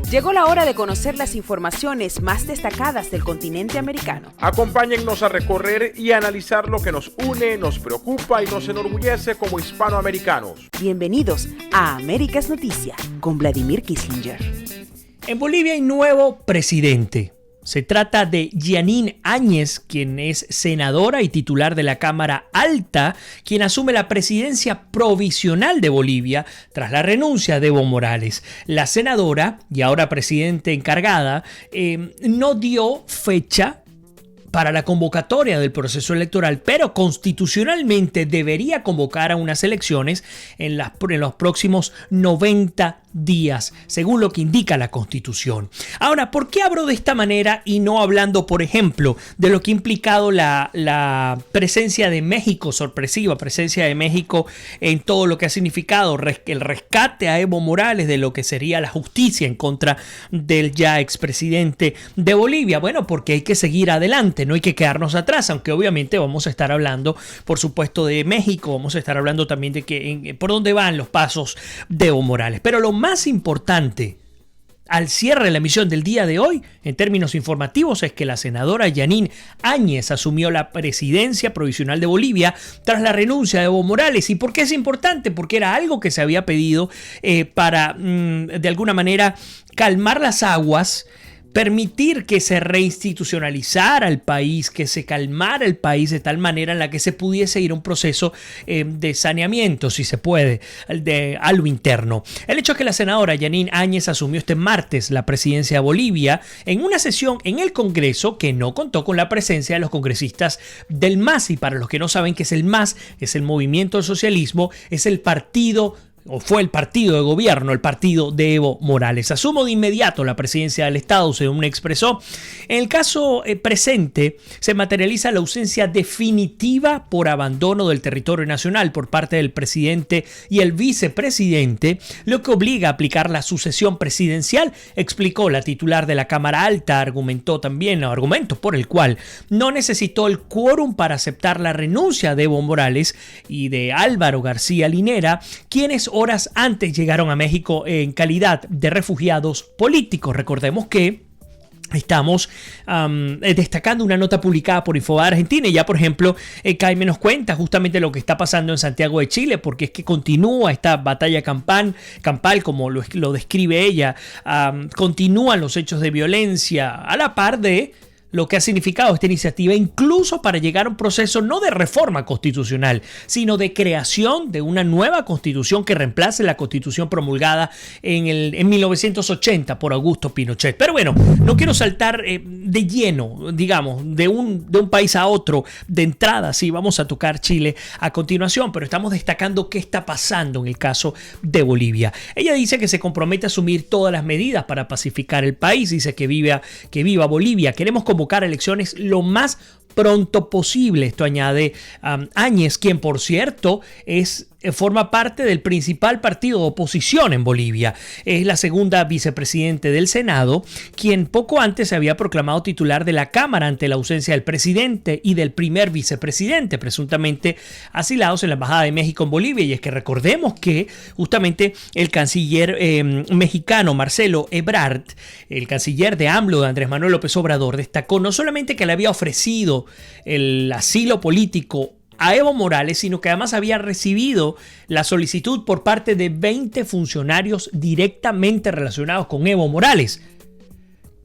Llegó la hora de conocer las informaciones más destacadas del continente americano. Acompáñennos a recorrer y analizar lo que nos une, nos preocupa y nos enorgullece como hispanoamericanos. Bienvenidos a Américas Noticia con Vladimir Kissinger. En Bolivia hay nuevo presidente. Se trata de Jeanine Áñez, quien es senadora y titular de la Cámara Alta, quien asume la presidencia provisional de Bolivia tras la renuncia de Evo Morales. La senadora, y ahora presidente encargada, no dio fecha para la convocatoria del proceso electoral, pero constitucionalmente debería convocar a unas elecciones en los próximos 90 días, según lo que indica la Constitución. Ahora, ¿por qué hablo de esta manera y no hablando, por ejemplo, de lo que ha implicado la presencia de México, sorpresiva presencia de México en todo lo que ha significado el rescate a Evo Morales de lo que sería la justicia en contra del ya expresidente de Bolivia? Bueno, porque hay que seguir adelante, no hay que quedarnos atrás, aunque obviamente vamos a estar hablando, por supuesto, de México, vamos a estar hablando también de por dónde van los pasos de Evo Morales. Pero lo más importante al cierre de la emisión del día de hoy, en términos informativos, es que la senadora Jeanine Áñez asumió la presidencia provisional de Bolivia tras la renuncia de Evo Morales. ¿Y por qué es importante? Porque era algo que se había pedido para, de alguna manera, calmar las aguas, permitir que se reinstitucionalizara el país, que se calmara el país de tal manera en la que se pudiese ir a un proceso de saneamiento, si se puede, a lo interno. El hecho es que la senadora Jeanine Áñez asumió este martes la presidencia de Bolivia en una sesión en el Congreso que no contó con la presencia de los congresistas del MAS. Y para los que no saben qué es el MAS, es el Movimiento del Socialismo, es el partido o fue el partido de gobierno, el partido de Evo Morales. Asumo de inmediato la presidencia del Estado, según expresó. En el caso presente, se materializa la ausencia definitiva por abandono del territorio nacional por parte del presidente y el vicepresidente, lo que obliga a aplicar la sucesión presidencial, explicó la titular de la Cámara Alta. Argumentó también, argumento por el cual no necesitó el quórum para aceptar la renuncia de Evo Morales y de Álvaro García Linera, quienes horas antes llegaron a México en calidad de refugiados políticos. Recordemos que estamos destacando una nota publicada por Infobae Argentina y ya, por ejemplo, Jaime nos cuenta justamente lo que está pasando en Santiago de Chile, porque es que continúa esta batalla campal, como lo describe ella, continúan los hechos de violencia a la par de lo que ha significado esta iniciativa, incluso para llegar a un proceso no de reforma constitucional, sino de creación de una nueva constitución que reemplace la constitución promulgada en 1980 por Augusto Pinochet. Pero bueno, no quiero saltar de lleno, digamos, de un país a otro, de entrada. Sí, vamos a tocar Chile a continuación, pero estamos destacando qué está pasando en el caso de Bolivia. Ella dice que se compromete a asumir todas las medidas para pacificar el país, dice que viva Bolivia. Queremos convocar elecciones lo más pronto posible. Esto añade Áñez, quien por cierto forma parte del principal partido de oposición en Bolivia. Es la segunda vicepresidente del Senado, quien poco antes se había proclamado titular de la Cámara ante la ausencia del presidente y del primer vicepresidente, presuntamente asilados en la Embajada de México en Bolivia. Y es que recordemos que justamente el canciller mexicano Marcelo Ebrard, el canciller de AMLO, de Andrés Manuel López Obrador, destacó no solamente que le había ofrecido el asilo político a Evo Morales, sino que además había recibido la solicitud por parte de 20 funcionarios directamente relacionados con Evo Morales,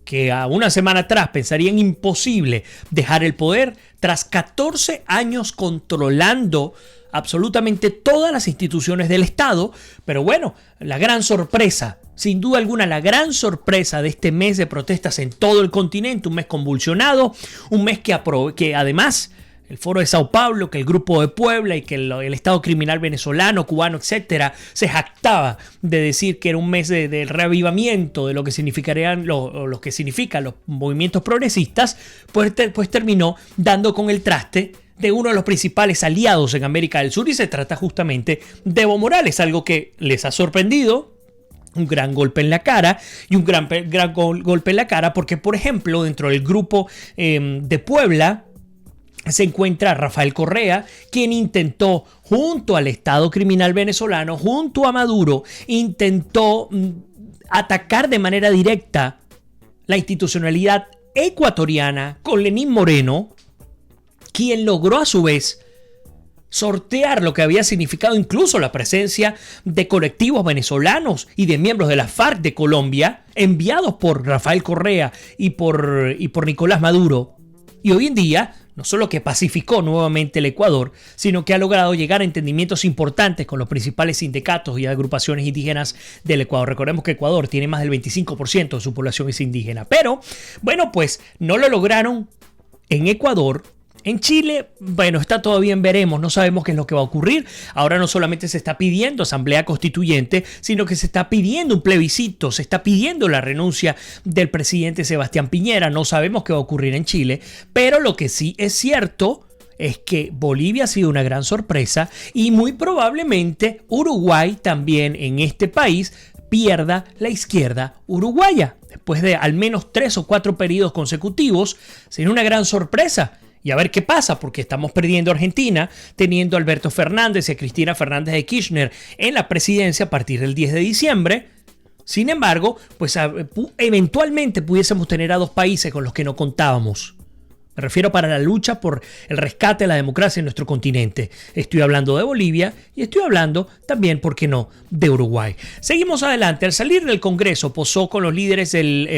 que a una semana atrás pensarían imposible dejar el poder tras 14 años controlando absolutamente todas las instituciones del Estado. Pero bueno, la gran sorpresa, sin duda alguna, la gran sorpresa de este mes de protestas en todo el continente, un mes convulsionado, un mes que además el Foro de Sao Paulo, que el Grupo de Puebla y que el Estado criminal venezolano, cubano, etcétera, se jactaba de decir que era un mes de reavivamiento de lo que significarían lo que significan los movimientos progresistas, pues terminó dando con el traste de uno de los principales aliados en América del Sur, y se trata justamente de Evo Morales, algo que les ha sorprendido. Un gran golpe en la cara, y un gran golpe en la cara porque, por ejemplo, dentro del Grupo de Puebla se encuentra Rafael Correa, quien intentó, junto al Estado criminal venezolano, junto a Maduro, intentó atacar de manera directa la institucionalidad ecuatoriana con Lenín Moreno, quien logró a su vez sortear lo que había significado incluso la presencia de colectivos venezolanos y de miembros de la FARC de Colombia, enviados por Rafael Correa y por Nicolás Maduro. Y hoy en día, no solo que pacificó nuevamente el Ecuador, sino que ha logrado llegar a entendimientos importantes con los principales sindicatos y agrupaciones indígenas del Ecuador. Recordemos que Ecuador tiene más del 25% de su población es indígena. Pero, bueno, pues no lo lograron en Ecuador. En Chile, bueno, está todavía en veremos, no sabemos qué es lo que va a ocurrir. Ahora no solamente se está pidiendo asamblea constituyente, sino que se está pidiendo un plebiscito, se está pidiendo la renuncia del presidente Sebastián Piñera. No sabemos qué va a ocurrir en Chile, pero lo que sí es cierto es que Bolivia ha sido una gran sorpresa y muy probablemente Uruguay también en este país pierda la izquierda uruguaya. Después de al menos 3 o 4 periodos consecutivos, sería una gran sorpresa. Y a ver qué pasa, porque estamos perdiendo Argentina, teniendo a Alberto Fernández y a Cristina Fernández de Kirchner en la presidencia a partir del 10 de diciembre. Sin embargo, pues eventualmente pudiésemos tener a 2 países con los que no contábamos. Me refiero para la lucha por el rescate de la democracia en nuestro continente. Estoy hablando de Bolivia y estoy hablando también, ¿por qué no?, de Uruguay. Seguimos adelante. Al salir del Congreso posó con los líderes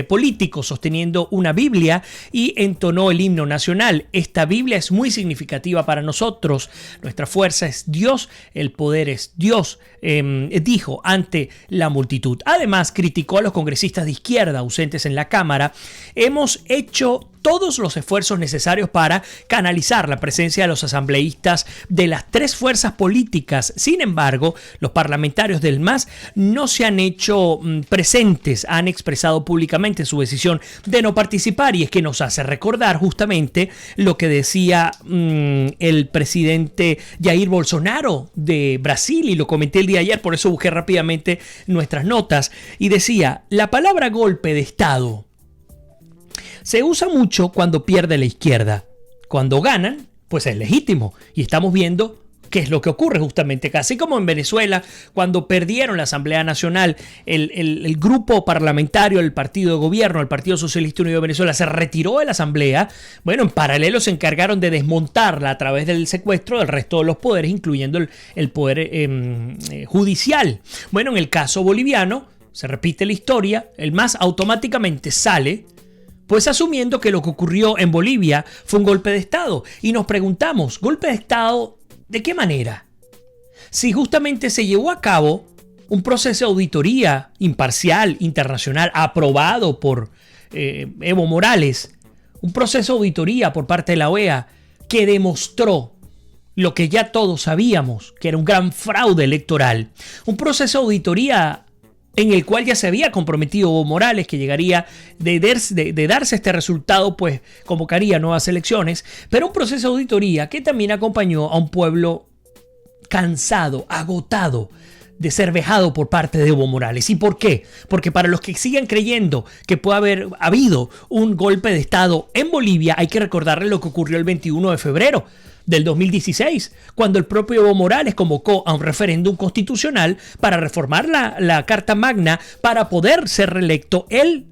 políticos sosteniendo una Biblia y entonó el himno nacional. Esta Biblia es muy significativa para nosotros. Nuestra fuerza es Dios, el poder es Dios, dijo ante la multitud. Además, criticó a los congresistas de izquierda ausentes en la Cámara. Hemos hecho todos los esfuerzos necesarios para canalizar la presencia de los asambleístas de las 3 fuerzas políticas. Sin embargo, los parlamentarios del MAS no se han hecho presentes, han expresado públicamente su decisión de no participar, y es que nos hace recordar justamente lo que decía el presidente Jair Bolsonaro de Brasil, y lo comenté el día de ayer, por eso busqué rápidamente nuestras notas, y decía: la palabra golpe de Estado se usa mucho cuando pierde la izquierda. Cuando ganan, pues es legítimo. Y estamos viendo qué es lo que ocurre justamente acá. Así como en Venezuela, cuando perdieron la Asamblea Nacional, el grupo parlamentario del partido de gobierno, el Partido Socialista Unido de Venezuela, se retiró de la Asamblea. Bueno, en paralelo se encargaron de desmontarla a través del secuestro del resto de los poderes, incluyendo el poder judicial. Bueno, en el caso boliviano, se repite la historia. El MAS automáticamente sale, pues asumiendo que lo que ocurrió en Bolivia fue un golpe de Estado. Y nos preguntamos, ¿golpe de Estado de qué manera? Si justamente se llevó a cabo un proceso de auditoría imparcial, internacional, aprobado por Evo Morales, un proceso de auditoría por parte de la OEA que demostró lo que ya todos sabíamos, que era un gran fraude electoral, un proceso de auditoría en el cual ya se había comprometido Evo Morales que llegaría de darse este resultado, pues convocaría nuevas elecciones, pero un proceso de auditoría que también acompañó a un pueblo cansado, agotado de ser vejado por parte de Evo Morales. ¿Y por qué? Porque para los que sigan creyendo que puede haber habido un golpe de Estado en Bolivia, hay que recordarles lo que ocurrió el 21 de febrero del 2016, cuando el propio Evo Morales convocó a un referéndum constitucional para reformar la Carta Magna para poder ser reelecto el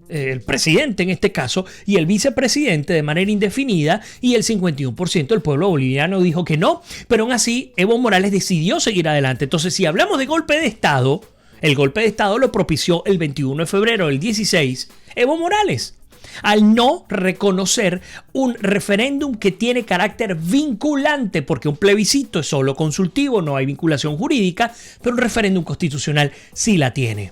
presidente en este caso y el vicepresidente de manera indefinida, y el 51% del pueblo boliviano dijo que no, pero aún así Evo Morales decidió seguir adelante. Entonces, si hablamos de golpe de Estado, el golpe de Estado lo propició el 21 de febrero del 16 Evo Morales, al no reconocer un referéndum que tiene carácter vinculante, porque un plebiscito es solo consultivo, no hay vinculación jurídica, pero un referéndum constitucional sí la tiene.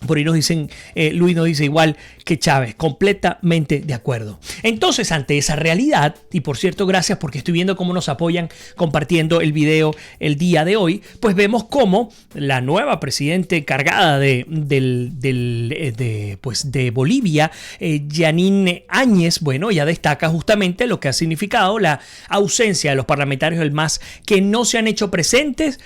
Por ahí nos dicen, Luis nos dice igual que Chávez, completamente de acuerdo. Entonces, ante esa realidad, y por cierto, gracias porque estoy viendo cómo nos apoyan compartiendo el video el día de hoy, pues vemos cómo la nueva presidenta encargada de Bolivia, Jeanine Áñez, bueno, ya destaca justamente lo que ha significado la ausencia de los parlamentarios del MAS que no se han hecho presentes,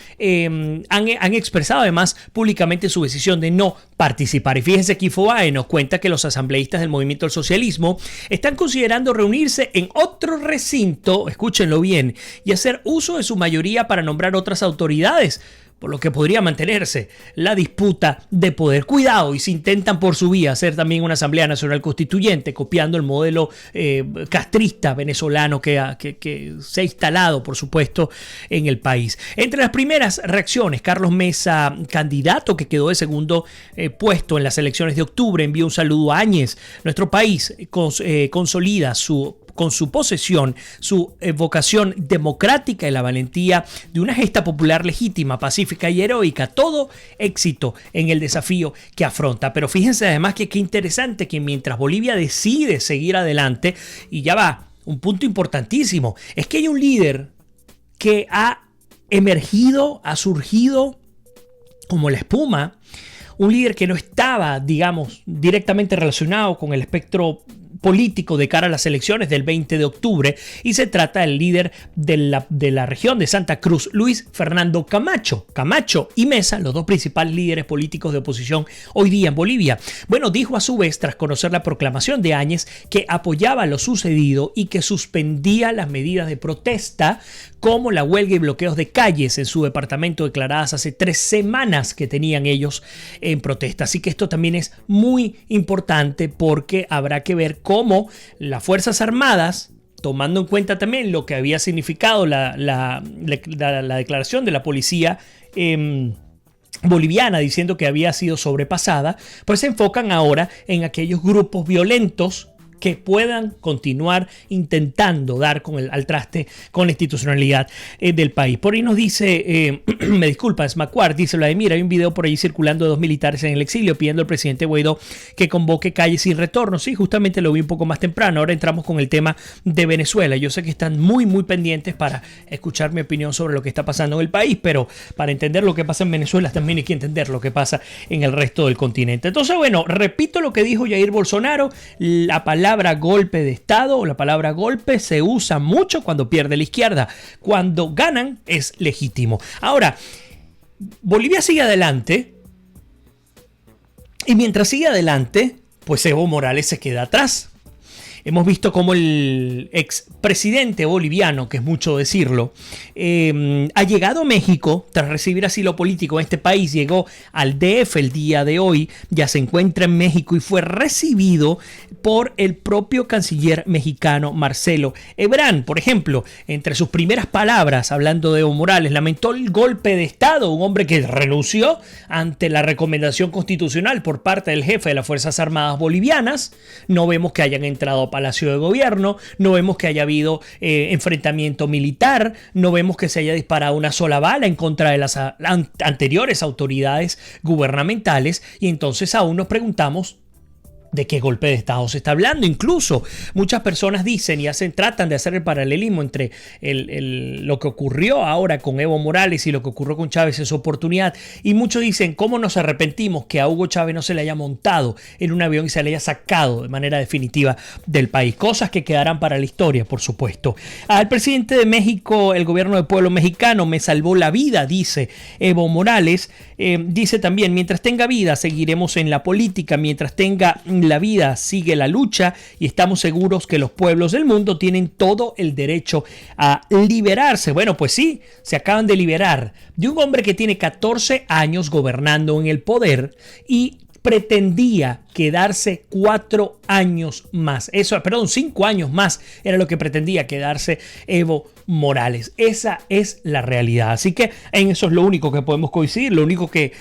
han expresado además públicamente su decisión de no participar. Y fíjense que Infobae nos cuenta que los asambleístas del Movimiento del Socialismo están considerando reunirse en otro recinto, escúchenlo bien, y hacer uso de su mayoría para nombrar otras autoridades. por lo que podría mantenerse la disputa de poder. Cuidado, y si intentan por su vía hacer también una Asamblea Nacional Constituyente, copiando el modelo castrista venezolano que se ha instalado, por supuesto, en el país. Entre las primeras reacciones, Carlos Mesa, candidato que quedó de segundo puesto en las elecciones de octubre, envió un saludo a Áñez. Nuestro país consolida con su posesión, su vocación democrática y la valentía de una gesta popular legítima, pacífica y heroica. Todo éxito en el desafío que afronta. Pero fíjense además que qué interesante que mientras Bolivia decide seguir adelante, y ya va, un punto importantísimo, es que hay un líder que ha emergido, ha surgido como la espuma, un líder que no estaba, digamos, directamente relacionado con el espectro político de cara a las elecciones del 20 de octubre, y se trata del líder de la región de Santa Cruz, Luis Fernando Camacho. Camacho y Mesa, los dos principales líderes políticos de oposición hoy día en Bolivia. Bueno, dijo a su vez, tras conocer la proclamación de Áñez, que apoyaba lo sucedido y que suspendía las medidas de protesta como la huelga y bloqueos de calles en su departamento declaradas hace 3 semanas que tenían ellos en protesta. Así que esto también es muy importante porque habrá que ver cómo las Fuerzas Armadas, tomando en cuenta también lo que había significado la declaración de la policía boliviana diciendo que había sido sobrepasada, pues se enfocan ahora en aquellos grupos violentos que puedan continuar intentando dar al traste con la institucionalidad del país. Por ahí nos dice, me disculpa, Smacuar, dice Vladimir, hay un video por ahí circulando de 2 militares en el exilio pidiendo al presidente Guaidó que convoque calles sin retorno. Sí, justamente lo vi un poco más temprano. Ahora entramos con el tema de Venezuela. Yo sé que están muy pendientes para escuchar mi opinión sobre lo que está pasando en el país, pero para entender lo que pasa en Venezuela también hay que entender lo que pasa en el resto del continente. Entonces, bueno, repito lo que dijo Jair Bolsonaro, la palabra golpe de Estado o la palabra golpe se usa mucho cuando pierde la izquierda. Cuando ganan es legítimo. Ahora, Bolivia sigue adelante y mientras sigue adelante, pues Evo Morales se queda atrás. Hemos visto cómo el expresidente boliviano, que es mucho decirlo, ha llegado a México tras recibir asilo político en este país. Llegó al DF el día de hoy, ya se encuentra en México y fue recibido por el propio canciller mexicano Marcelo Ebrard. Por ejemplo, entre sus primeras palabras, hablando de Evo Morales, lamentó el golpe de Estado, un hombre que renunció ante la recomendación constitucional por parte del jefe de las Fuerzas Armadas bolivianas. No vemos que hayan entrado a Palacio de Gobierno, no vemos que haya habido enfrentamiento militar, no vemos que se haya disparado una sola bala en contra de las anteriores autoridades gubernamentales, y entonces aún nos preguntamos ¿de qué golpe de Estado se está hablando? Incluso muchas personas dicen y tratan de hacer el paralelismo entre lo que ocurrió ahora con Evo Morales y lo que ocurrió con Chávez en su oportunidad. Y muchos dicen, ¿cómo nos arrepentimos que a Hugo Chávez no se le haya montado en un avión y se le haya sacado de manera definitiva del país? Cosas que quedarán para la historia, por supuesto. Al presidente de México, el gobierno del pueblo mexicano me salvó la vida, dice Evo Morales. Dice también, mientras tenga vida seguiremos en la política, mientras tenga la vida sigue la lucha, y estamos seguros que los pueblos del mundo tienen todo el derecho a liberarse. Bueno, pues sí, se acaban de liberar de un hombre que tiene 14 años gobernando en el poder y pretendía quedarse 5 años más era lo que pretendía quedarse Evo Morales. Esa es la realidad. Así que en eso es lo único que podemos coincidir, lo único que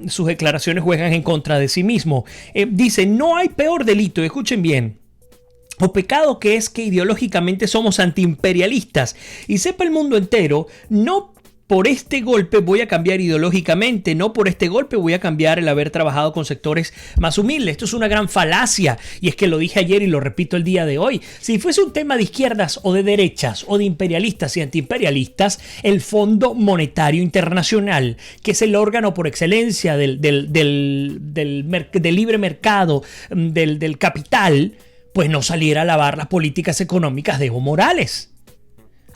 sus declaraciones juegan en contra de sí mismo. Dice, no hay peor delito, escuchen bien, o pecado que es que ideológicamente somos antiimperialistas, y sepa el mundo entero, no por este golpe voy a cambiar ideológicamente, no por este golpe voy a cambiar el haber trabajado con sectores más humildes. Esto es una gran falacia, y es que lo dije ayer y lo repito el día de hoy. Si fuese un tema de izquierdas o de derechas o de imperialistas y antiimperialistas, el Fondo Monetario Internacional, que es el órgano por excelencia del libre mercado, del capital, pues no saliera a alabar las políticas económicas de Evo Morales.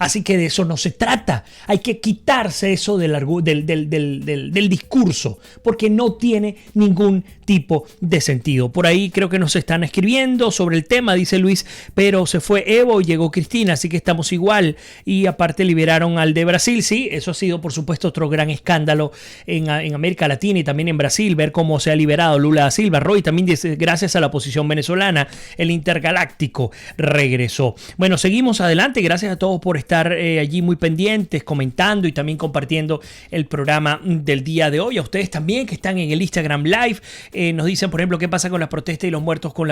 Así que de eso no se trata. Hay que quitarse eso del discurso, porque no tiene ningún tipo de sentido. Por ahí creo que nos están escribiendo sobre el tema, dice Luis, pero se fue Evo y llegó Cristina, así que estamos igual. Y aparte liberaron al de Brasil. Sí, eso ha sido por supuesto otro gran escándalo en América Latina y también en Brasil, ver cómo se ha liberado Lula da Silva. Roy también dice, gracias a la oposición venezolana, el intergaláctico regresó. Bueno, seguimos adelante. Gracias a todos por estar allí muy pendientes, comentando y también compartiendo el programa del día de hoy. A ustedes también que están en el Instagram Live, nos dicen, por ejemplo, qué pasa con las protestas y los muertos con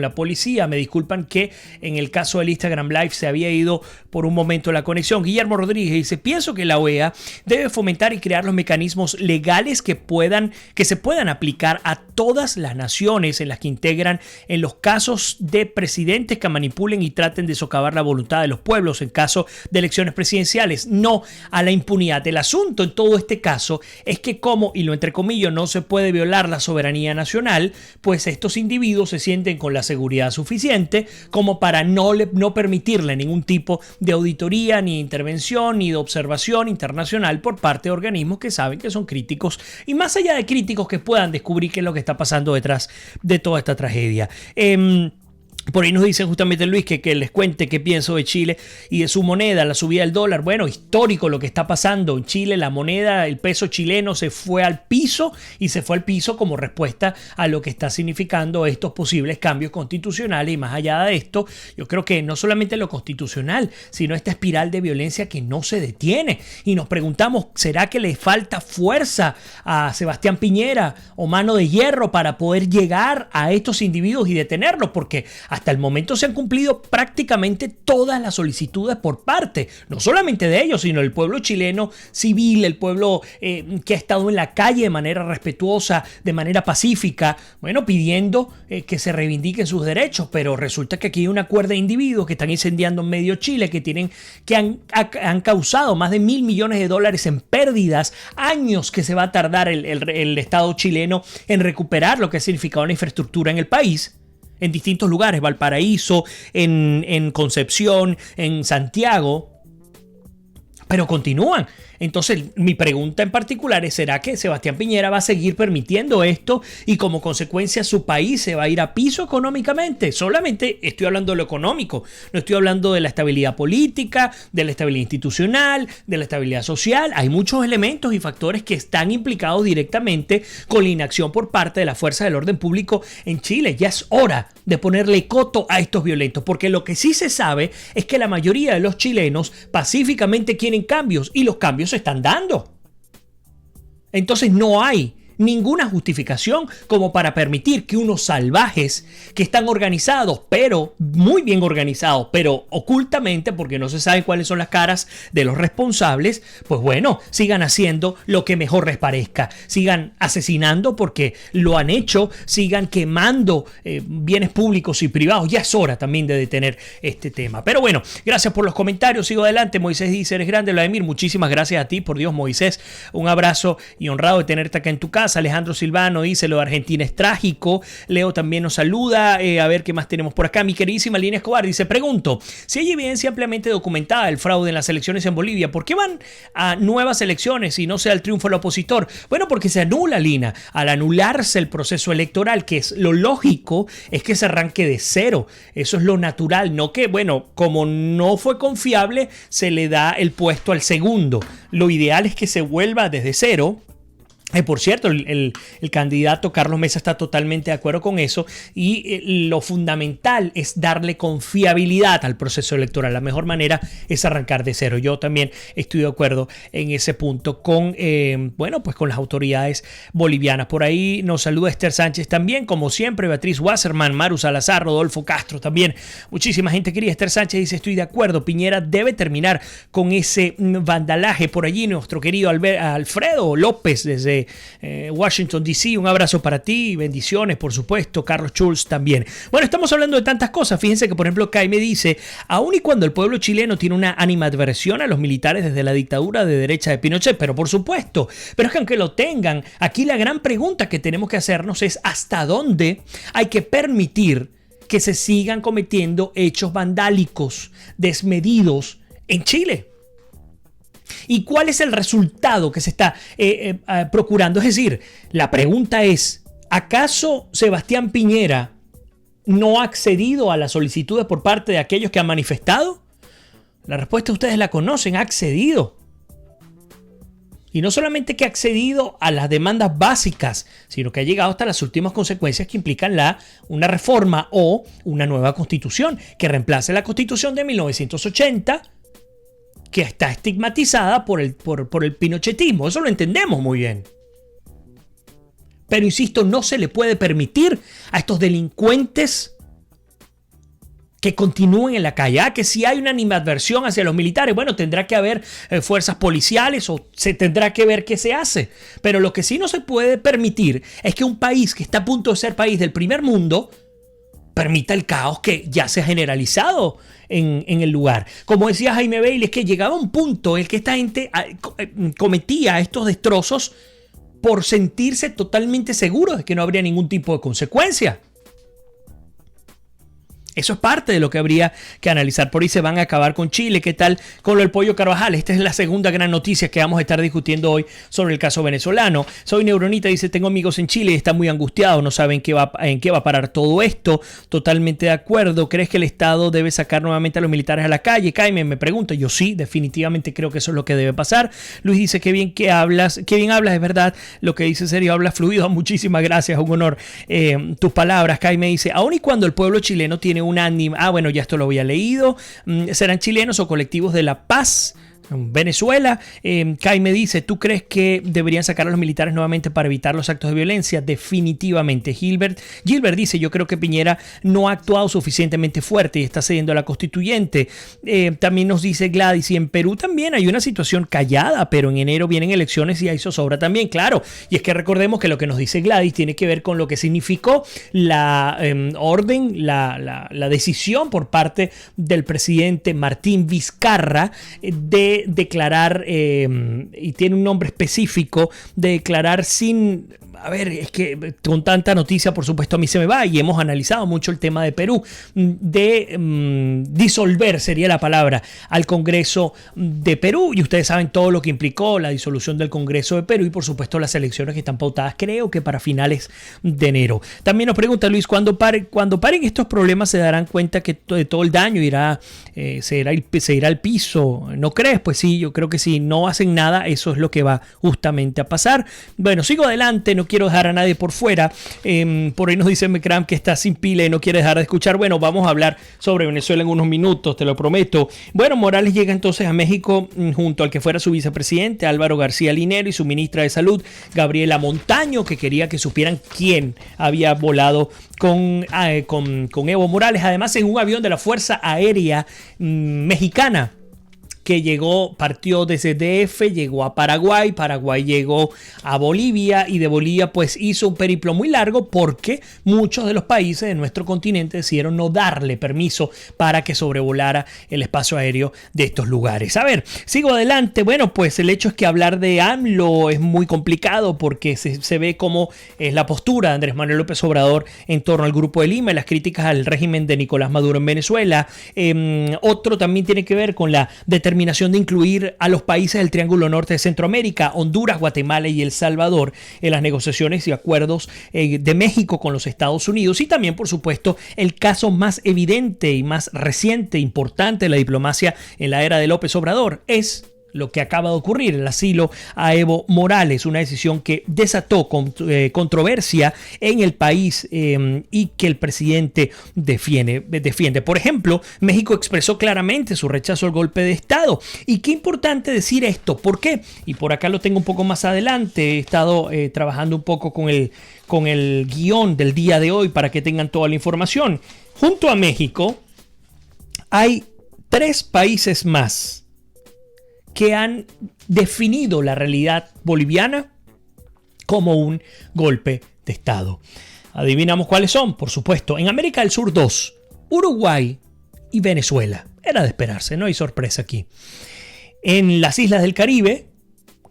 la policía. Me disculpan que en el caso del Instagram Live se había ido por un momento la conexión. Guillermo Rodríguez dice, pienso que la OEA debe fomentar y crear los mecanismos legales que se puedan aplicar a todas las naciones en las que integran en los casos de presidentes que manipulen y traten de socavar la voluntad de los pueblos en caso de elecciones presidenciales, no a la impunidad. El asunto en todo este caso es que como, y lo entrecomillo, no se puede violar la soberanía nacional, pues estos individuos se sienten con la seguridad suficiente como para no permitirle ningún tipo de auditoría, ni intervención, ni de observación internacional por parte de organismos que saben que son críticos y más allá de críticos que puedan descubrir qué es lo que está pasando detrás de toda esta tragedia. Por ahí nos dicen justamente Luis que les cuente qué pienso de Chile y de su moneda, la subida del dólar. Bueno, histórico lo que está pasando en Chile. La moneda, el peso chileno se fue al piso y se fue al piso como respuesta a lo que está significando estos posibles cambios constitucionales. Y más allá de esto, yo creo que no solamente lo constitucional, sino esta espiral de violencia que no se detiene. Y nos preguntamos, ¿será que le falta fuerza a Sebastián Piñera o mano de hierro para poder llegar a estos individuos y detenerlos? Porque hasta el momento se han cumplido prácticamente todas las solicitudes por parte, no solamente de ellos, sino del pueblo chileno civil, el pueblo que ha estado en la calle de manera respetuosa, de manera pacífica, bueno, pidiendo que se reivindiquen sus derechos. Pero resulta que aquí hay una cuerda de individuos que están incendiando en medio Chile, que han causado más de $1.000 millones en pérdidas, años que se va a tardar el Estado chileno en recuperar lo que ha significado la infraestructura en el país. En distintos lugares, Valparaíso, en Concepción, en Santiago, pero continúan. Entonces, mi pregunta en particular es, ¿será que Sebastián Piñera va a seguir permitiendo esto y como consecuencia su país se va a ir a piso económicamente? Solamente estoy hablando de lo económico, no estoy hablando de la estabilidad política, de la estabilidad institucional, de la estabilidad social. Hay muchos elementos y factores que están implicados directamente con la inacción por parte de la fuerza del orden público en Chile. Ya es hora de ponerle coto a estos violentos, porque lo que sí se sabe es que la mayoría de los chilenos pacíficamente quieren cambios y los cambios se están dando. Entonces no hay ninguna justificación como para permitir que unos salvajes que están organizados, pero muy bien organizados, pero ocultamente, porque no se sabe cuáles son las caras de los responsables, pues bueno, sigan haciendo lo que mejor les parezca, sigan asesinando porque lo han hecho, sigan quemando bienes públicos y privados. Ya es hora también de detener este tema. Pero bueno, gracias por los comentarios, sigo adelante. Moisés dice, eres grande, Vladimir, muchísimas gracias a ti, por Dios, Moisés, un abrazo y honrado de tenerte acá en tu casa. Alejandro Silvano dice, lo de Argentina es trágico. Leo también nos saluda. A ver qué más tenemos por acá. Mi queridísima Lina Escobar dice, pregunto, si hay evidencia ampliamente documentada del fraude en las elecciones en Bolivia, ¿por qué van a nuevas elecciones y no sea el triunfo del opositor? Bueno, porque se anula, Lina. Al anularse el proceso electoral, que es lo lógico, es que se arranque de cero. Eso es lo natural, no que, bueno, como no fue confiable, se le da el puesto al segundo. Lo ideal es que se vuelva desde cero. Por cierto, el candidato Carlos Mesa está totalmente de acuerdo con eso y lo fundamental es darle confiabilidad al proceso electoral. La mejor manera es arrancar de cero. Yo también estoy de acuerdo en ese punto con, pues con las autoridades bolivianas. Por ahí nos saluda Esther Sánchez también, como siempre, Beatriz Wasserman, Maru Salazar, Rodolfo Castro también. Muchísima gente querida. Esther Sánchez dice, estoy de acuerdo, Piñera debe terminar con ese vandalaje. Por allí nuestro querido Alfredo López desde Washington DC, un abrazo para ti, bendiciones por supuesto, Carlos Schulz también. Bueno, estamos hablando de tantas cosas. Fíjense que por ejemplo Jaime dice, aun y cuando el pueblo chileno tiene una animadversión a los militares desde la dictadura de derecha de Pinochet, pero por supuesto, pero es que aunque lo tengan, aquí la gran pregunta que tenemos que hacernos es hasta dónde hay que permitir que se sigan cometiendo hechos vandálicos, desmedidos, en Chile. ¿Y cuál es el resultado que se está procurando? Es decir, la pregunta es, ¿acaso Sebastián Piñera no ha accedido a las solicitudes por parte de aquellos que han manifestado? La respuesta ustedes la conocen, ha accedido. Y no solamente que ha accedido a las demandas básicas, sino que ha llegado hasta las últimas consecuencias que implican una reforma o una nueva constitución que reemplace la constitución de 1980, que está estigmatizada por el pinochetismo. Eso lo entendemos muy bien. Pero insisto, no se le puede permitir a estos delincuentes que continúen en la calle. Que si hay una animadversión hacia los militares, bueno, tendrá que haber fuerzas policiales o se tendrá que ver qué se hace. Pero lo que sí no se puede permitir es que un país que está a punto de ser país del primer mundo permita el caos que ya se ha generalizado en el lugar. Como decía Jaime Bailey, es que llegaba un punto en el que esta gente cometía estos destrozos por sentirse totalmente seguros de que no habría ningún tipo de consecuencia. Eso es parte de lo que habría que analizar. Por ahí se van a acabar con Chile. ¿Qué tal con lo del Pollo Carvajal? Esta es la segunda gran noticia que vamos a estar discutiendo hoy sobre el caso venezolano. Soy Neuronita, dice, tengo amigos en Chile y están muy angustiados. No saben en qué va a parar todo esto. Totalmente de acuerdo. ¿Crees que el Estado debe sacar nuevamente a los militares a la calle? Jaime me pregunta. Yo sí, definitivamente creo que eso es lo que debe pasar. Luis dice, qué bien hablas, es verdad. Lo que dice Sergio, habla fluido. Muchísimas gracias, un honor tus palabras. Jaime dice, aun y cuando el pueblo chileno tiene bueno, ya esto lo había leído. ¿Serán chilenos o colectivos de la paz? Venezuela. Jaime dice, ¿tú crees que deberían sacar a los militares nuevamente para evitar los actos de violencia? Definitivamente. Gilbert dice, yo creo que Piñera no ha actuado suficientemente fuerte y está cediendo a la constituyente. También nos dice Gladys, y en Perú también hay una situación callada, pero en enero vienen elecciones y hay zozobra también, claro. Y es que recordemos que lo que nos dice Gladys tiene que ver con lo que significó la orden, la decisión por parte del presidente Martín Vizcarra de declarar, y tiene un nombre específico, de declarar sin... A ver, es que con tanta noticia, por supuesto, a mí se me va y hemos analizado mucho el tema de Perú, de disolver, sería la palabra, al Congreso de Perú. Y ustedes saben todo lo que implicó la disolución del Congreso de Perú y, por supuesto, las elecciones que están pautadas, creo que para finales de enero. También nos pregunta Luis, cuando paren estos problemas se darán cuenta que todo el daño se irá al piso. ¿No crees? Pues sí, yo creo que si no hacen nada, eso es lo que va justamente a pasar. Bueno, sigo adelante, no quiero dejar a nadie por fuera. Por ahí nos dice Mecram que está sin pila y no quiere dejar de escuchar. Bueno, vamos a hablar sobre Venezuela en unos minutos, te lo prometo. Bueno, Morales llega entonces a México junto al que fuera su vicepresidente, Álvaro García Linero, y su ministra de Salud, Gabriela Montaño, que quería que supieran quién había volado con Evo Morales, además en un avión de la Fuerza Aérea Mexicana, que partió desde DF, llegó a Paraguay llegó a Bolivia y de Bolivia pues hizo un periplo muy largo porque muchos de los países de nuestro continente decidieron no darle permiso para que sobrevolara el espacio aéreo de estos lugares. A ver, sigo adelante. Bueno, pues el hecho es que hablar de AMLO es muy complicado porque se ve cómo es la postura de Andrés Manuel López Obrador en torno al Grupo de Lima y las críticas al régimen de Nicolás Maduro en Venezuela. Otro también tiene que ver con la determinación de incluir a los países del Triángulo Norte de Centroamérica, Honduras, Guatemala y El Salvador, en las negociaciones y acuerdos de México con los Estados Unidos. Y también, por supuesto, el caso más evidente y más reciente, importante de la diplomacia en la era de López Obrador es lo que acaba de ocurrir, el asilo a Evo Morales, una decisión que desató controversia en el país y que el presidente defiende. Por ejemplo, México expresó claramente su rechazo al golpe de Estado. Y qué importante decir esto, ¿por qué? Y por acá lo tengo un poco más adelante, he estado trabajando un poco con el guión del día de hoy para que tengan toda la información. Junto a México hay 3 países más que han definido la realidad boliviana como un golpe de Estado. Adivinamos cuáles son, por supuesto. En América del Sur 2, Uruguay y Venezuela. Era de esperarse, no hay sorpresa aquí. En las islas del Caribe,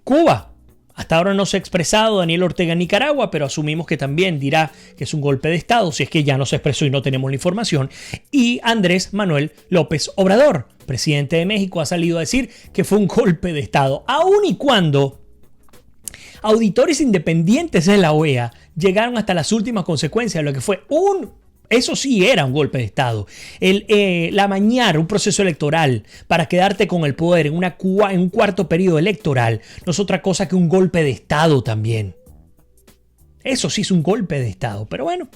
Cuba. Hasta ahora no se ha expresado Daniel Ortega en Nicaragua, pero asumimos que también dirá que es un golpe de Estado, si es que ya no se expresó y no tenemos la información. Y Andrés Manuel López Obrador, presidente de México, ha salido a decir que fue un golpe de Estado, aun y cuando auditores independientes de la OEA llegaron hasta las últimas consecuencias de lo que fue eso sí era un golpe de Estado. El amañar un proceso electoral para quedarte con el poder en un cuarto periodo electoral no es otra cosa que un golpe de Estado también. Eso sí es un golpe de Estado. Pero bueno,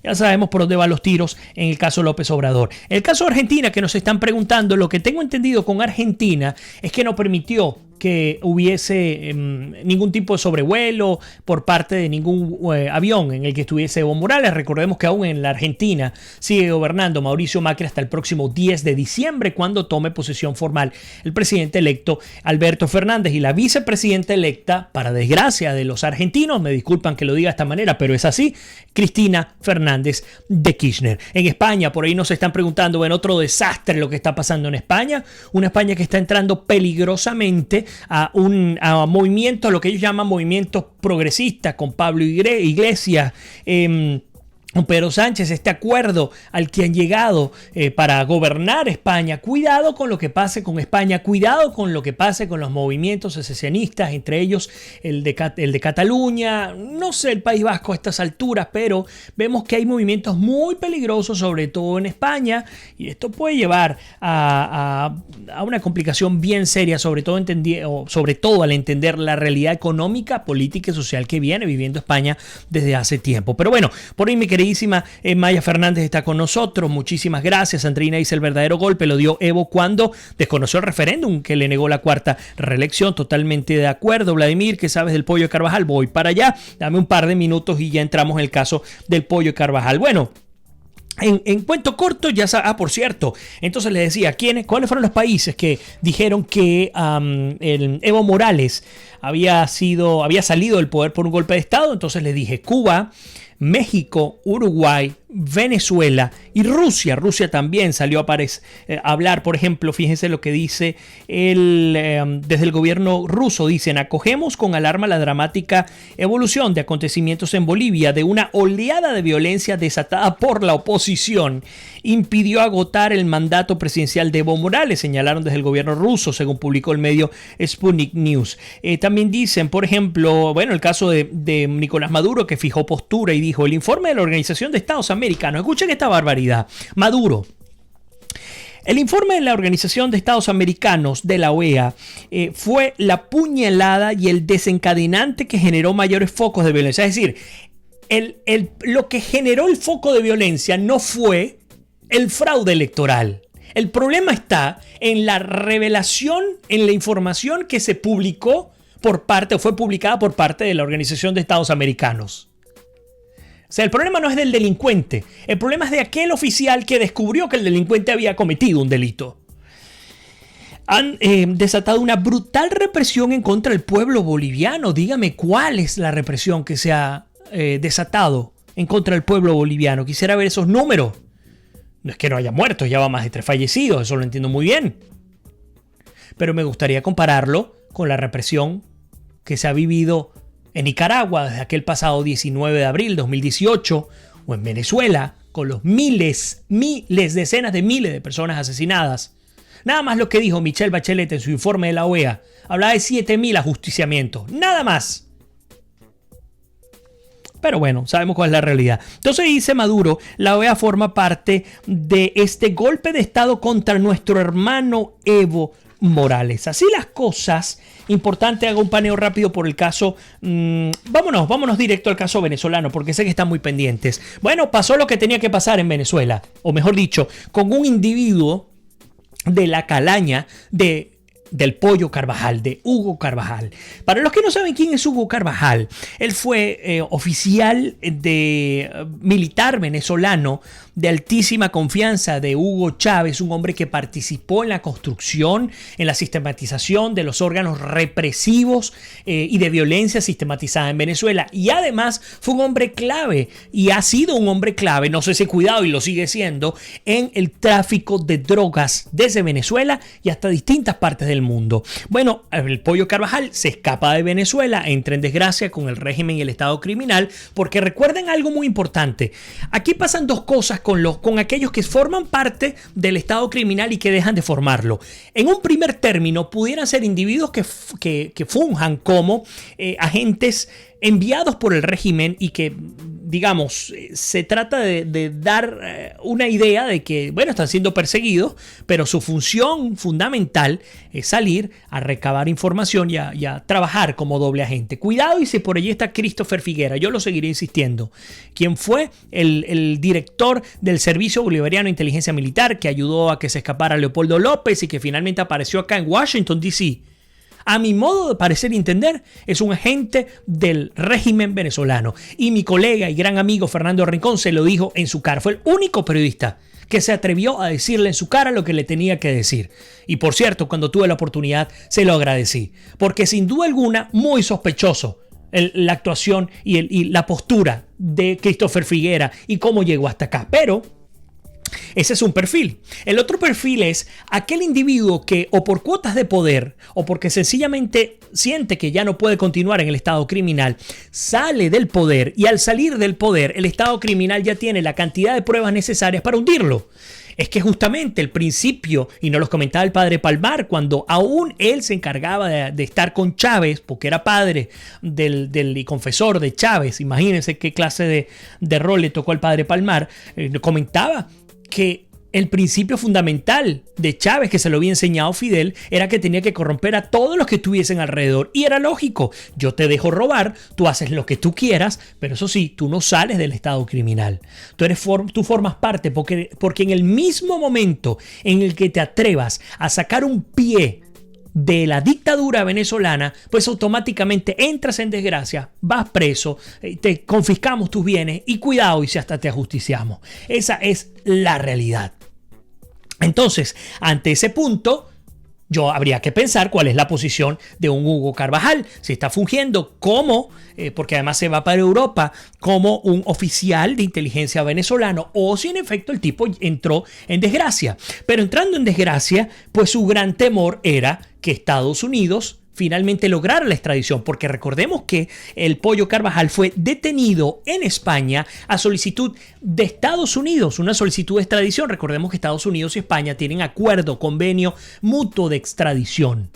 ya sabemos por dónde van los tiros en el caso López Obrador. El caso de Argentina, que nos están preguntando, lo que tengo entendido con Argentina es que no permitió que hubiese ningún tipo de sobrevuelo por parte de ningún avión en el que estuviese Evo Morales. Recordemos que aún en la Argentina sigue gobernando Mauricio Macri hasta el próximo 10 de diciembre, cuando tome posesión formal el presidente electo Alberto Fernández y la vicepresidenta electa, para desgracia de los argentinos, me disculpan que lo diga de esta manera, pero es así, Cristina Fernández de Kirchner. En España, por ahí nos están preguntando, bueno, otro desastre lo que está pasando en España, una España que está entrando peligrosamente a movimientos, lo que ellos llaman movimientos progresistas, con Pablo Iglesias, con Pedro Sánchez, este acuerdo al que han llegado para gobernar España. Cuidado con lo que pase con España, cuidado con lo que pase con los movimientos secesionistas, entre ellos el de Cataluña, no sé el País Vasco a estas alturas, pero vemos que hay movimientos muy peligrosos, sobre todo en España, y esto puede llevar a una complicación bien seria, sobre todo al entender la realidad económica, política y social que viene viviendo España desde hace tiempo. Pero bueno, por ahí mi queridísima Maya Fernández está con nosotros. Muchísimas gracias. Andreina dice: el verdadero golpe lo dio Evo cuando desconoció el referéndum que le negó la cuarta reelección. Totalmente de acuerdo. Vladimir, ¿qué sabes del Pollo Carvajal? Voy para allá. Dame un par de minutos y ya entramos en el caso del Pollo Carvajal. Bueno, en cuento corto, ya por cierto, entonces les decía, ¿cuáles fueron los países que dijeron que el Evo Morales había salido del poder por un golpe de Estado? Entonces les dije: Cuba, México, Uruguay, Venezuela y Rusia. Rusia también salió a hablar. Por ejemplo, fíjense lo que dice desde el gobierno ruso. Dicen: acogemos con alarma la dramática evolución de acontecimientos en Bolivia, de una oleada de violencia desatada por la oposición impidió agotar el mandato presidencial de Evo Morales, señalaron desde el gobierno ruso, según publicó el medio Sputnik News. También dicen, por ejemplo, el caso de Nicolás Maduro, que fijó postura y dijo: el informe de la Organización de Estados Americanos. Escuchen esta barbaridad. Maduro: el informe de la Organización de Estados Americanos, de la OEA, fue la puñalada y el desencadenante que generó mayores focos de violencia. Es decir, lo que generó el foco de violencia no fue el fraude electoral. El problema está en la revelación, en la información que se publicó fue publicada por parte de la Organización de Estados Americanos. O sea, el problema no es del delincuente. El problema es de aquel oficial que descubrió que el delincuente había cometido un delito. Han desatado una brutal represión en contra del pueblo boliviano. Dígame, ¿cuál es la represión que se ha desatado en contra del pueblo boliviano? Quisiera ver esos números. No es que no haya muertos, ya va más de 3 fallecidos, eso lo entiendo muy bien. Pero me gustaría compararlo con la represión que se ha vivido en Nicaragua desde aquel pasado 19 de abril de 2018, o en Venezuela, con los miles, decenas de miles de personas asesinadas. Nada más lo que dijo Michelle Bachelet en su informe de la OEA. Hablaba de 7.000 ajusticiamientos. Nada más. Pero bueno, sabemos cuál es la realidad. Entonces dice Maduro: la OEA forma parte de este golpe de Estado contra nuestro hermano Evo Morales. Así las cosas. Importante, hago un paneo rápido por el caso. Vámonos directo al caso venezolano, porque sé que están muy pendientes. Bueno, pasó lo que tenía que pasar en Venezuela. O mejor dicho, con un individuo de la calaña del Pollo Carvajal, de Hugo Carvajal. Para los que no saben quién es Hugo Carvajal, él fue oficial militar venezolano de altísima confianza de Hugo Chávez, un hombre que participó en la construcción, en la sistematización de los órganos represivos y de violencia sistematizada en Venezuela. Y además fue un hombre clave y ha sido un hombre clave, no sé si cuidado y lo sigue siendo, en el tráfico de drogas desde Venezuela y hasta distintas partes del el mundo. Bueno, el Pollo Carvajal se escapa de Venezuela, entra en desgracia con el régimen y el Estado criminal, porque recuerden algo muy importante. Aquí pasan dos cosas con aquellos que forman parte del Estado criminal y que dejan de formarlo. En un primer término, pudieran ser individuos que funjan como agentes enviados por el régimen y que, digamos, se trata de dar una idea de que, bueno, están siendo perseguidos, pero su función fundamental es salir a recabar información y a trabajar como doble agente. Cuidado, y si por allí está Christopher Figuera, yo lo seguiré insistiendo, quien fue el director del Servicio Bolivariano de Inteligencia Militar, que ayudó a que se escapara Leopoldo López y que finalmente apareció acá en Washington, D.C., a mi modo de parecer y entender, es un agente del régimen venezolano. Y mi colega y gran amigo Fernando Rincón se lo dijo en su cara. Fue el único periodista que se atrevió a decirle en su cara lo que le tenía que decir. Y por cierto, cuando tuve la oportunidad, se lo agradecí. Porque sin duda alguna, muy sospechoso la actuación y la postura de Christopher Figuera y cómo llegó hasta acá. Pero ese es un perfil. El otro perfil es aquel individuo que, o por cuotas de poder o porque sencillamente siente que ya no puede continuar en el estado criminal, sale del poder, y al salir del poder el estado criminal ya tiene la cantidad de pruebas necesarias para hundirlo. Es que justamente el principio, y nos los comentaba el padre Palmar, cuando aún él se encargaba de estar con Chávez, porque era padre y confesor de Chávez, imagínense qué clase de rol le tocó al padre Palmar, comentaba que el principio fundamental de Chávez, que se lo había enseñado Fidel, era que tenía que corromper a todos los que estuviesen alrededor. Y era lógico, yo te dejo robar, tú haces lo que tú quieras, pero eso sí, tú no sales del estado criminal. Tú formas parte porque en el mismo momento en el que te atrevas a sacar un pie de la dictadura venezolana, pues automáticamente entras en desgracia, vas preso, te confiscamos tus bienes y cuidado, y si hasta te ajusticiamos. Esa es la realidad. Entonces, ante ese punto, yo habría que pensar cuál es la posición de un Hugo Carvajal. Si está fungiendo como, porque además se va para Europa, como un oficial de inteligencia venezolano, o si en efecto el tipo entró en desgracia. Pero entrando en desgracia, pues su gran temor era que Estados Unidos finalmente lograra la extradición, porque recordemos que el Pollo Carvajal fue detenido en España a solicitud de Estados Unidos, una solicitud de extradición. Recordemos que Estados Unidos y España tienen acuerdo, convenio mutuo de extradición.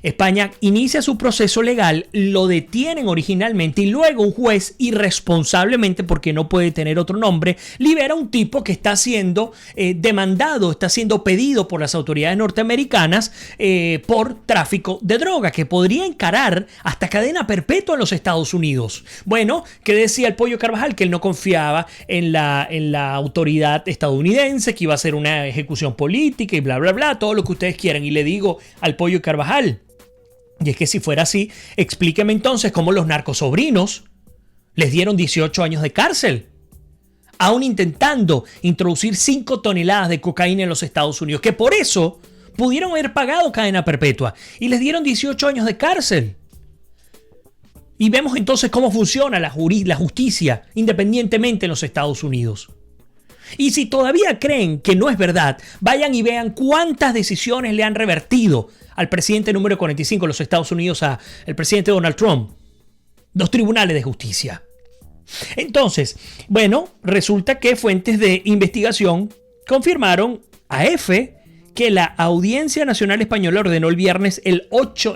España inicia su proceso legal, lo detienen originalmente y luego un juez, irresponsablemente, porque no puede tener otro nombre, libera a un tipo que está siendo demandado, está siendo pedido por las autoridades norteamericanas por tráfico de droga, que podría encarar hasta cadena perpetua en los Estados Unidos. Bueno, ¿qué decía el Pollo Carvajal? Que él no confiaba en la autoridad estadounidense, que iba a ser una ejecución política y bla, bla, bla, todo lo que ustedes quieran. Y le digo al Pollo Carvajal, y es que si fuera así, explíqueme entonces cómo los narcosobrinos les dieron 18 años de cárcel, aún intentando introducir 5 toneladas de cocaína en los Estados Unidos, que por eso pudieron haber pagado cadena perpetua y les dieron 18 años de cárcel. Y vemos entonces cómo funciona la justicia independientemente en los Estados Unidos. Y si todavía creen que no es verdad, vayan y vean cuántas decisiones le han revertido al presidente número 45 de los Estados Unidos, al presidente Donald Trump, los tribunales de justicia. Entonces, bueno, resulta que fuentes de investigación confirmaron a EFE que la Audiencia Nacional Española ordenó el viernes 8,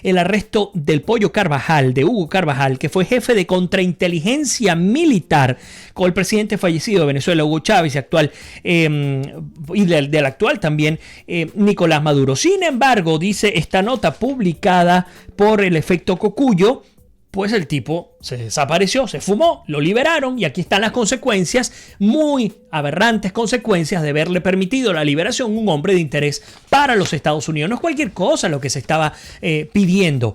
el arresto del Pollo Carvajal, de Hugo Carvajal, que fue jefe de contrainteligencia militar con el presidente fallecido de Venezuela, Hugo Chávez, y del actual también, Nicolás Maduro. Sin embargo, dice esta nota publicada por el efecto Cocuyo, pues el tipo se desapareció, se fumó, lo liberaron y aquí están las consecuencias, muy aberrantes consecuencias de haberle permitido la liberación a un hombre de interés para los Estados Unidos. No es cualquier cosa lo que se estaba pidiendo.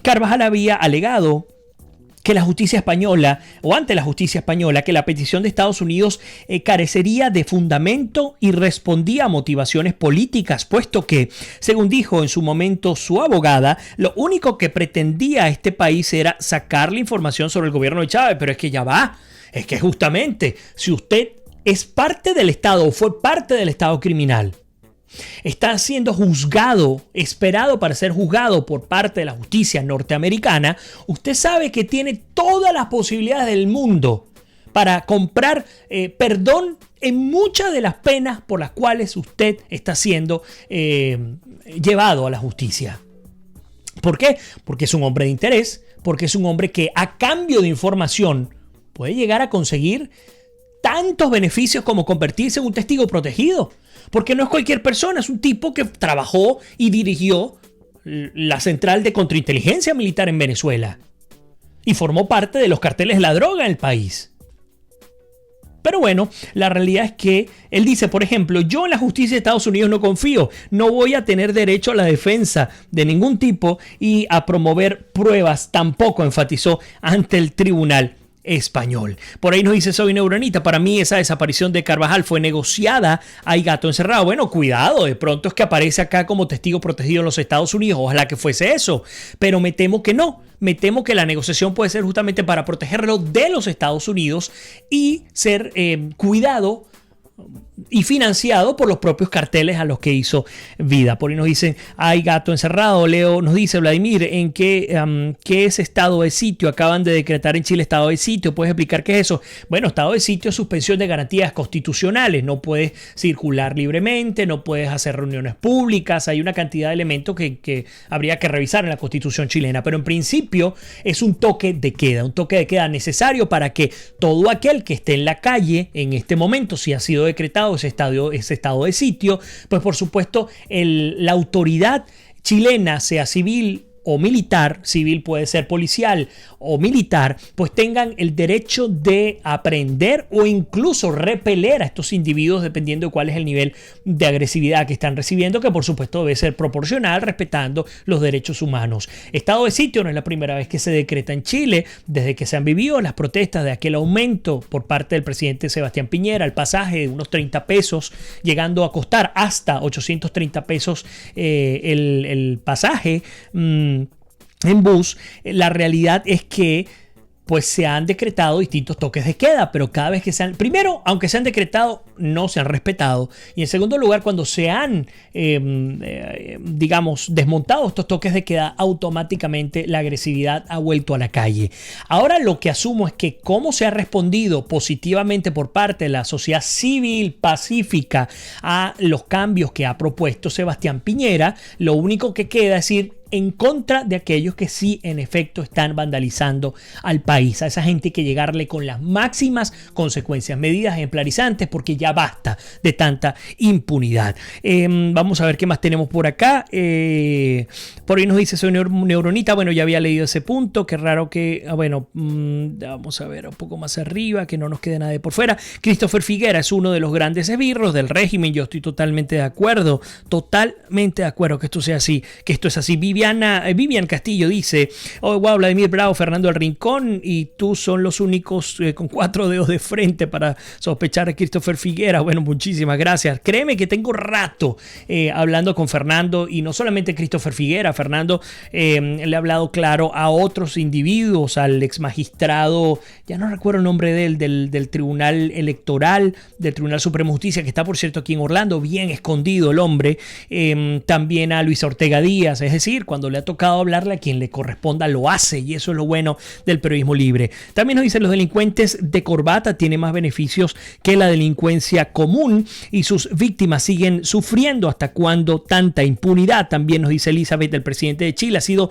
Carvajal había alegado que la justicia española, o ante la justicia española, que la petición de Estados Unidos carecería de fundamento y respondía a motivaciones políticas, puesto que, según dijo en su momento su abogada, lo único que pretendía este país era sacarle información sobre el gobierno de Chávez. Pero es que ya va, es que justamente, si usted es parte del Estado o fue parte del Estado criminal, está siendo juzgado, esperado para ser juzgado por parte de la justicia norteamericana, usted sabe que tiene todas las posibilidades del mundo para comprar perdón en muchas de las penas por las cuales usted está siendo llevado a la justicia. ¿Por qué? Porque es un hombre de interés, porque es un hombre que a cambio de información puede llegar a conseguir tantos beneficios como convertirse en un testigo protegido. Porque no es cualquier persona, es un tipo que trabajó y dirigió la central de contrainteligencia militar en Venezuela y formó parte de los carteles de la droga en el país. Pero bueno, la realidad es que él dice, por ejemplo, yo en la justicia de Estados Unidos no confío, no voy a tener derecho a la defensa de ningún tipo y a promover pruebas, tampoco enfatizó ante el tribunal español. Por ahí nos dice Soy Neuronita, para mí esa desaparición de Carvajal fue negociada, hay gato encerrado. Bueno, cuidado, de pronto es que aparece acá como testigo protegido en los Estados Unidos, ojalá que fuese eso, pero me temo que no. Me temo que la negociación puede ser justamente para protegerlo de los Estados Unidos y ser cuidado y financiado por los propios carteles a los que hizo vida. Por ahí nos dicen, hay gato encerrado. Leo nos dice, Vladimir, ¿en qué es estado de sitio? Acaban de decretar en Chile estado de sitio. ¿Puedes explicar qué es eso? Bueno, estado de sitio es suspensión de garantías constitucionales. No puedes circular libremente, no puedes hacer reuniones públicas. Hay una cantidad de elementos que habría que revisar en la Constitución chilena. Pero en principio es un toque de queda necesario para que todo aquel que esté en la calle en este momento, si ha sido decretado ese estado de sitio, pues por supuesto la autoridad chilena, sea civil o militar, civil puede ser policial o militar, pues tengan el derecho de aprender o incluso repeler a estos individuos dependiendo de cuál es el nivel de agresividad que están recibiendo, que por supuesto debe ser proporcional respetando los derechos humanos. Estado de sitio no es la primera vez que se decreta en Chile, desde que se han vivido las protestas de aquel aumento por parte del presidente Sebastián Piñera, el pasaje de unos 30 pesos, llegando a costar hasta 830 pesos el pasaje en bus. La realidad es que pues se han decretado distintos toques de queda, pero cada vez que primero, aunque se han decretado, no se han respetado. Y en segundo lugar, cuando se han, desmontado estos toques de queda, automáticamente la agresividad ha vuelto a la calle. Ahora lo que asumo es que cómo se ha respondido positivamente por parte de la sociedad civil pacífica a los cambios que ha propuesto Sebastián Piñera, lo único que queda es ir en contra de aquellos que sí en efecto están vandalizando al país. A esa gente hay que llegarle con las máximas consecuencias, medidas ejemplarizantes, porque ya basta de tanta impunidad. Vamos a ver qué más tenemos por acá. Por ahí nos dice Soy Neuronita. Bueno, ya había leído ese punto. Qué raro que... vamos a ver un poco más arriba, que no nos quede nadie por fuera. Christopher Figuera es uno de los grandes esbirros del régimen. Yo estoy totalmente de acuerdo que esto sea así, que esto es así. Vivian Castillo dice, oh wow, Vladimir Bravo, Fernando El Rincón y tú son los únicos con 4 dedos de frente para sospechar a Christopher Figuera. Bueno, muchísimas gracias. Créeme que tengo rato hablando con Fernando, y no solamente Christopher Figuera. Fernando le ha hablado claro a otros individuos, al ex magistrado, ya no recuerdo el nombre de él, del Tribunal Electoral, del Tribunal Supremo de Justicia, que está por cierto aquí en Orlando, bien escondido el hombre, también a Luis Ortega Díaz. Es decir, cuando le ha tocado hablarle a quien le corresponda lo hace, y eso es lo bueno del periodismo libre. También nos dicen, los delincuentes de corbata tienen más beneficios que la delincuencia común y sus víctimas siguen sufriendo. ¿Hasta cuándo tanta impunidad? También nos dice Elizabeth, el presidente de Chile ha sido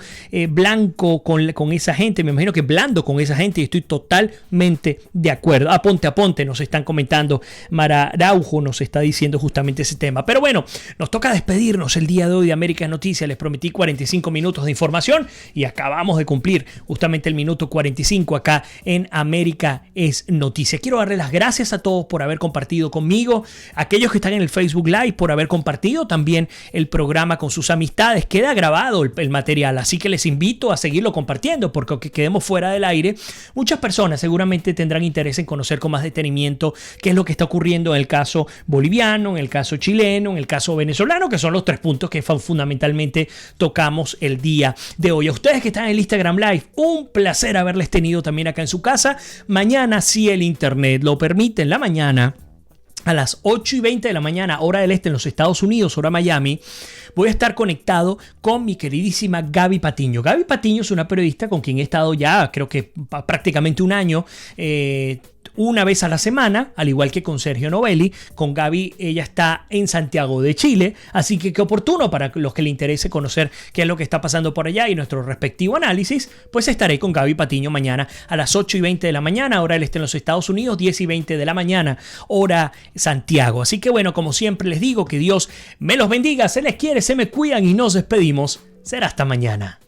blanco con esa gente, me imagino que blando con esa gente, y estoy totalmente de acuerdo. A ponte nos están comentando, Mara Araujo nos está diciendo justamente ese tema. Pero bueno, nos toca despedirnos el día de hoy de América Noticias. Les prometí 45 minutos de información y acabamos de cumplir justamente el minuto 45 acá en América es Noticia. Quiero darle las gracias a todos por haber compartido conmigo, aquellos que están en el Facebook Live por haber compartido también el programa con sus amistades. Queda grabado el material, así que les invito a seguirlo compartiendo, porque aunque quedemos fuera del aire, muchas personas seguramente tendrán interés en conocer con más detenimiento qué es lo que está ocurriendo en el caso boliviano, en el caso chileno, en el caso venezolano, que son los 3 puntos que fundamentalmente tocamos el día de hoy. A ustedes que están en el Instagram Live, un placer haberles tenido también acá en su casa. Mañana, si el internet lo permite, en la mañana a las 8:20 de la mañana, hora del este en los Estados Unidos, hora Miami, voy a estar conectado con mi queridísima Gaby Patiño. Gaby Patiño es una periodista con quien he estado ya, creo que prácticamente un año, una vez a la semana, al igual que con Sergio Novelli. Con Gaby, ella está en Santiago de Chile, así que qué oportuno para los que le interese conocer qué es lo que está pasando por allá y nuestro respectivo análisis, pues estaré con Gaby Patiño mañana a las 8:20 de la mañana, hora del este en los Estados Unidos, 10:20 de la mañana, hora Santiago. Así que bueno, como siempre les digo, que Dios me los bendiga, se les quiere, se me cuidan y nos despedimos. Será hasta mañana.